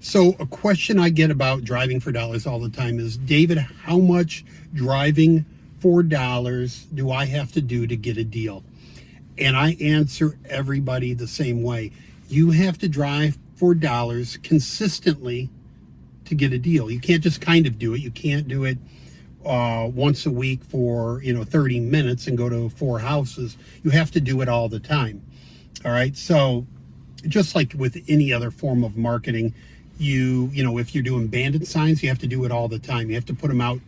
So a question I get about driving for dollars all the time is, David, how much driving for dollars do I have to do to get a deal? And I answer everybody the same way. You have to drive for dollars consistently to get a deal. You can't just kind of do it. You can't do it once a week for 30 minutes and go to 4 houses. You have to do it all the time. All right. So just like with any other form of marketing, if you're doing bandit signs, you have to do it all the time. You have to put them out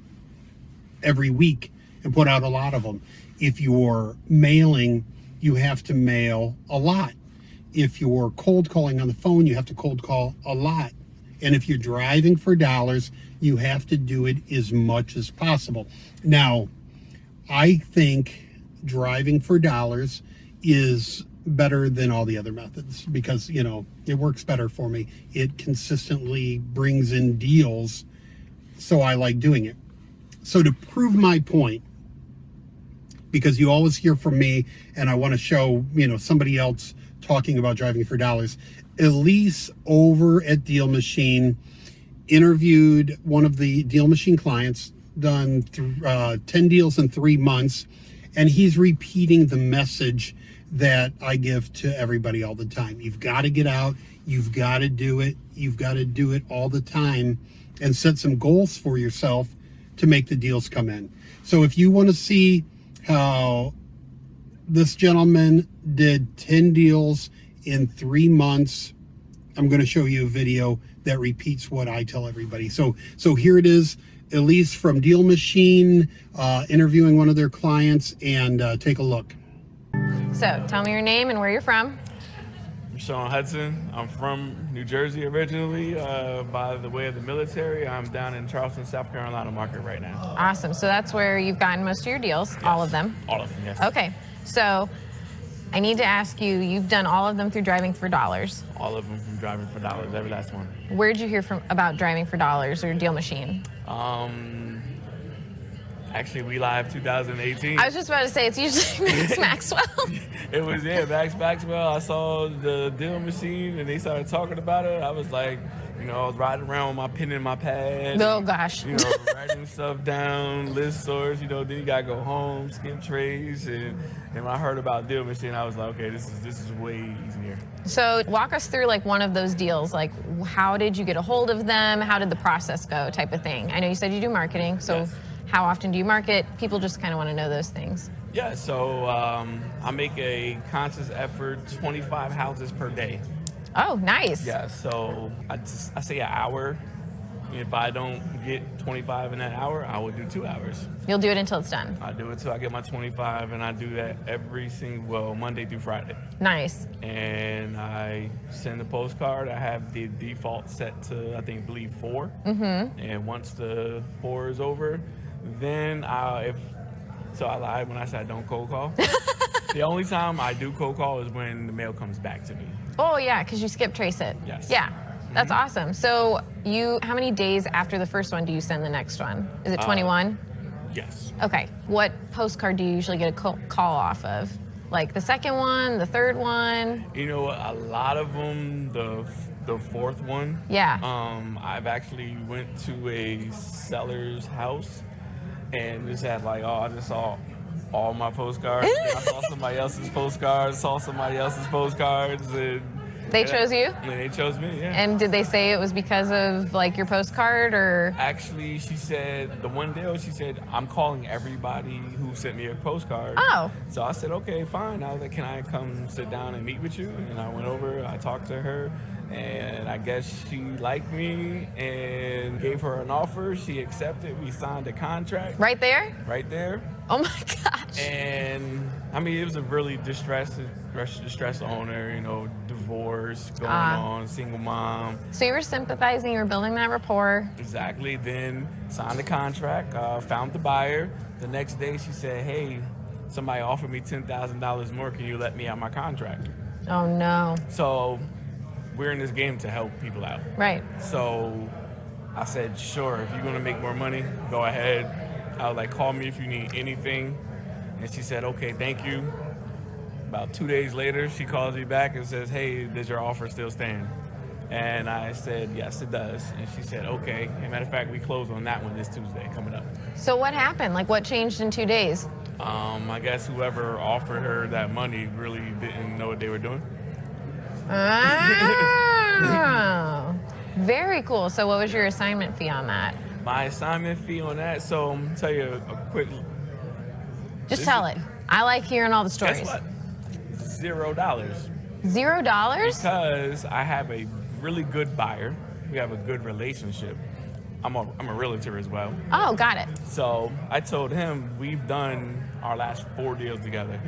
every week and put out a lot of them. If you're mailing, you have to mail a lot. If you're cold calling on the phone, you have to cold call a lot. And if you're driving for dollars, you have to do it as much as possible. Now, I think driving for dollars is better than all the other methods because, it works better for me. It consistently brings in deals, so I like doing it. So to prove my point, because you always hear from me and I want to show, somebody else talking about driving for dollars, Elise over at DealMachine interviewed one of the DealMachine clients, done 10 deals in 3 months, and he's repeating the message that I give to everybody all the time. You've got to get out. You've got to do it. You've got to do it all the time and set some goals for yourself to make the deals come in. So if you want to see how this gentleman did 10 deals in 3 months, I'm going to show you a video that repeats what I tell everybody. So here it is, Elise from DealMachine interviewing one of their clients, and take a look. So tell me your name and where you're from. I'm Sean Hudson. I'm from New Jersey originally, by the way of the military. I'm down in Charleston, South Carolina market right now. Awesome. So that's where you've gotten most of your deals, Yes. all of them? All of them, yes. Okay. So I need to ask you, you've done all of them through Driving for Dollars. All of them from Driving for Dollars, every last one. Where'd you hear about Driving for Dollars or DealMachine? Actually, We Live 2018. I was just about to say, it's usually Max Maxwell. It was, Max Maxwell. I saw the DealMachine and they started talking about it. I was like, I was riding around with my pen and my pad. Oh, gosh. Writing stuff down, list source, then you gotta go home, skip trace. And when I heard about DealMachine, I was like, okay, this is way easier. So walk us through one of those deals. How did you get a hold of them? How did the process go, type of thing? I know you said you do marketing, so Yes. How often do you market? People just kind of want to know those things. Yeah, so I make a conscious effort, 25 houses per day. Oh, nice. Yeah, so I say an hour. If I don't get 25 in that hour, I will do 2 hours. You'll do it until it's done. I do it till I get my 25, and I do that every single, Monday through Friday. Nice. And I send a postcard. I have the default set to, I believe 4. Mm-hmm. And once the 4 is over, then I lied when I said I don't cold call. The only time I do cold call is when the mail comes back to me. Oh, yeah, because you skip trace it. Yes. Yeah, that's awesome. So how many days after the first one do you send the next one? Is it 21? Yes. Okay. What postcard do you usually get a call off of? Like the second one, the third one? A lot of them, the fourth one. Yeah. I've actually went to a seller's house and just had I just saw all my postcards. I saw somebody else's postcards, and They chose you? And they chose me, yeah. And did they say it was because of your postcard or? Actually, she said, the one deal, she said, I'm calling everybody who sent me a postcard. Oh. So I said, okay, fine. I was like, can I come sit down and meet with you? And I went over, I talked to her, and I guess she liked me and gave her an offer. She accepted. We signed a contract. Right there? Right there. Oh my gosh. And it was a really distressed owner, divorce going on, single mom. So you were sympathizing, you were building that rapport. Exactly. Then signed the contract, found the buyer. The next day she said, hey, somebody offered me $10,000 more. Can you let me out my contract? Oh no. So we're in this game to help people out. Right. So I said, sure, if you're going to make more money, go ahead. I was like, call me if you need anything. And she said, okay, thank you. About 2 days later, she calls me back and says, hey, does your offer still stand? And I said, yes, it does. And she said, okay. As a matter of fact, we close on that one this Tuesday coming up. So what happened? Like, what changed in 2 days? I guess whoever offered her that money really didn't know what they were doing. Oh, very cool. So what was your assignment fee on that? My assignment fee on that, so I'm going to tell you a quick... Just tell it. I like hearing all the stories. Guess what? $0. $0? Because I have a really good buyer. We have a good relationship. I'm a realtor as well. Oh, got it. So I told him we've done our last 4 deals together.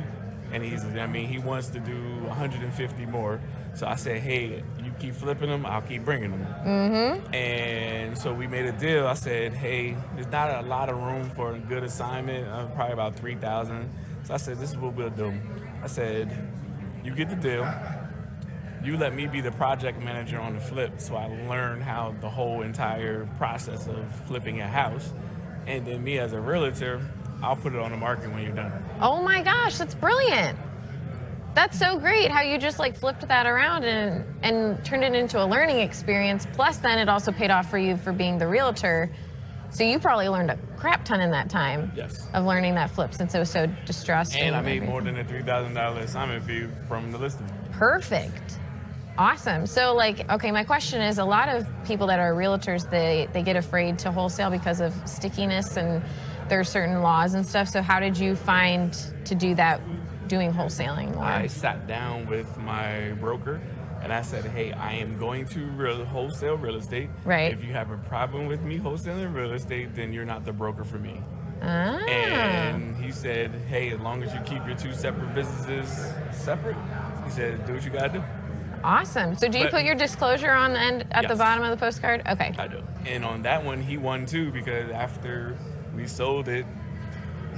And he wants to do 150 more. So I said, hey, you keep flipping them, I'll keep bringing them. Mm-hmm. And so we made a deal. I said, hey, there's not a lot of room for a good assignment, probably about $3,000. So I said, this is what we'll do. I said, you get the deal. You let me be the project manager on the flip, so I learn how the whole entire process of flipping a house. And then me as a realtor, I'll put it on the market when you're done. Oh my gosh, that's brilliant. That's so great how you just like flipped that around and turned it into a learning experience. Plus then it also paid off for you for being the realtor. So you probably learned a crap ton in that time. Yes. Of learning that flip since it was so distressed. And I made more than a $3,000 assignment fee from the listing. Perfect. Awesome. So like, okay, my question is, a lot of people that are realtors, they get afraid to wholesale because of stickiness and there are certain laws and stuff. So how did you find to do that, doing wholesaling? I sat down with my broker and I said, hey, I am going to wholesale real estate. Right. If you have a problem with me wholesaling real estate, then you're not the broker for me. Ah. And he said, hey, as long as you keep your two separate businesses separate, he said, do what you gotta do. Awesome. So do you put your disclosure on the end at the Yes. bottom of the postcard? Okay. I do. And on that one, he won too, because after we sold it,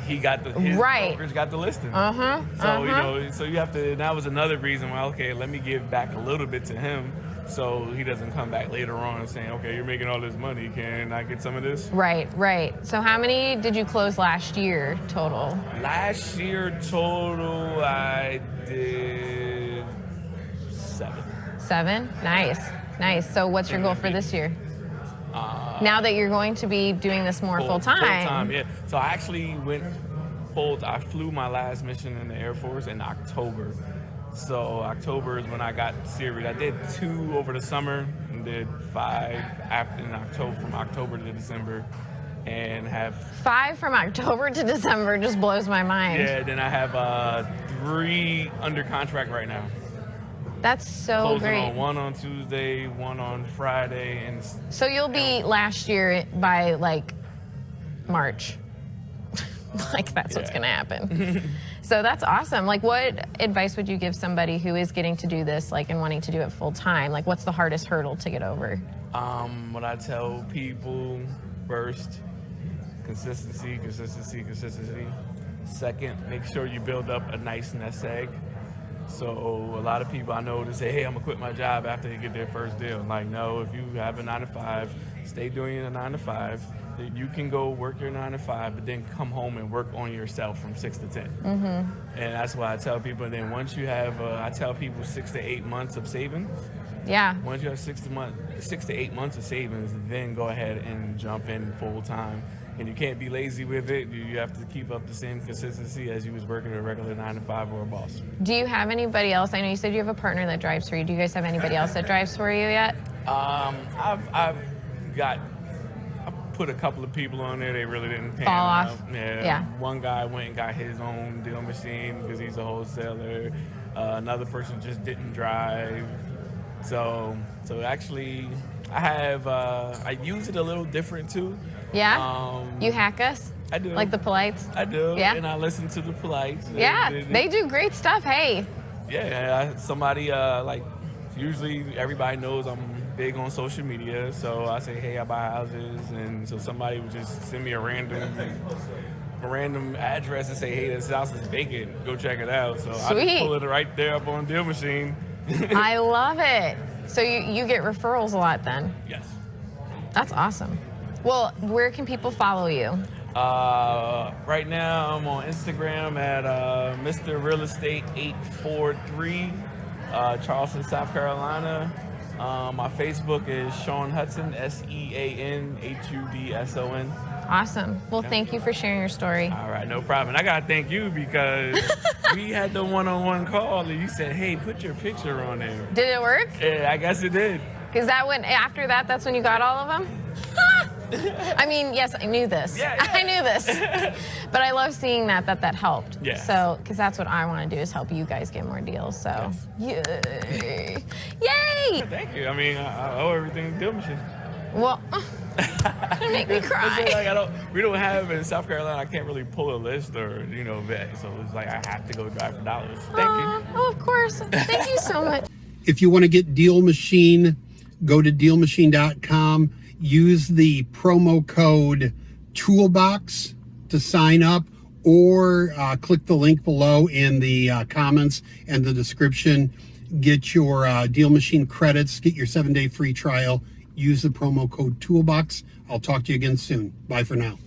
he got his brokerage got the listing. So so you have to. That was another reason why. Okay, let me give back a little bit to him, so he doesn't come back later on and saying, okay, you're making all this money, can I get some of this? Right. So how many did you close last year total? Last year total, I did 7. 7? Nice. So what's your goal for this year? Now that you're going to be doing this more full time. Full time, yeah. So I actually I flew my last mission in the Air Force in October. So October is when I got serious. I did 2 over the summer and did 5 in October, from October to December, and have 5 from October to December just blows my mind. Yeah, then I have 3 under contract right now. That's so Closing great. on 1 on Tuesday, 1 on Friday, and so you'll be last year by like March. Like that's what's gonna happen. So that's awesome. Like, what advice would you give somebody who is getting to do this, like, and wanting to do it full time? Like, what's the hardest hurdle to get over? What I tell people first: consistency. Second, make sure you build up a nice nest egg. So a lot of people I know to say, hey, I'm gonna quit my job after they get their first deal. Like, no, if you have a 9 to 5, stay doing your 9 to 5. You can go work your 9 to 5, but then come home and work on yourself from 6 to 10. Mm-hmm. And that's why I tell people. Then once you have, I tell people 6 to 8 months of savings. Yeah. Once you have 6 to 8 months of savings, then go ahead and jump in full time. And you can't be lazy with it. You have to keep up the same consistency as you was working a regular 9 to 5 or a boss. Do you have anybody else? I know you said you have a partner that drives for you. Do you guys have anybody else that drives for you yet? I've put a couple of people on there. They really didn't pan Fall out. off. Yeah. One guy went and got his own DealMachine because he's a wholesaler. Another person just didn't drive. So actually, I have. I use it a little different too. Yeah. You hack us? I do. Like the Polites? I do. Yeah. And I listen to the Polites. Yeah. They do great stuff. Hey. Yeah. Somebody usually everybody knows I'm big on social media, so I say, hey, I buy houses, and so somebody would just send me a random address and say, hey, this house is vacant, go check it out. So I just pull it right there up on DealMachine. I love it. So you get referrals a lot then? Yes. That's awesome. Well, where can people follow you? Right now I'm on Instagram at Mr. Real Estate 843, Charleston, South Carolina. My Facebook is Sean Hudson, SeanHudson. Awesome. Well, thank you for sharing your story. All right, no problem. And I got to thank you because we had the one-on-one call and you said, hey, put your picture on there. Did it work? Yeah, I guess it did. Because after that, that's when you got all of them? I mean, yes, I knew this. Yeah. I knew this. But I love seeing that helped. Yeah. So, because that's what I want to do is help you guys get more deals. So, Yay! Yay! Thank you. I mean, I owe everything to DealMachine. Well, you make me cry. It's like we don't have in South Carolina. I can't really pull a list or vet. So it's like I have to go drive for dollars. Thank you. Oh, of course. Thank you so much. If you want to get DealMachine, go to DealMachine.com. Use the promo code Toolbox to sign up, or click the link below in the comments and the description. Get your DealMachine credits, get your 7-day free trial. Use the promo code Toolbox. I'll talk to you again soon. Bye for now.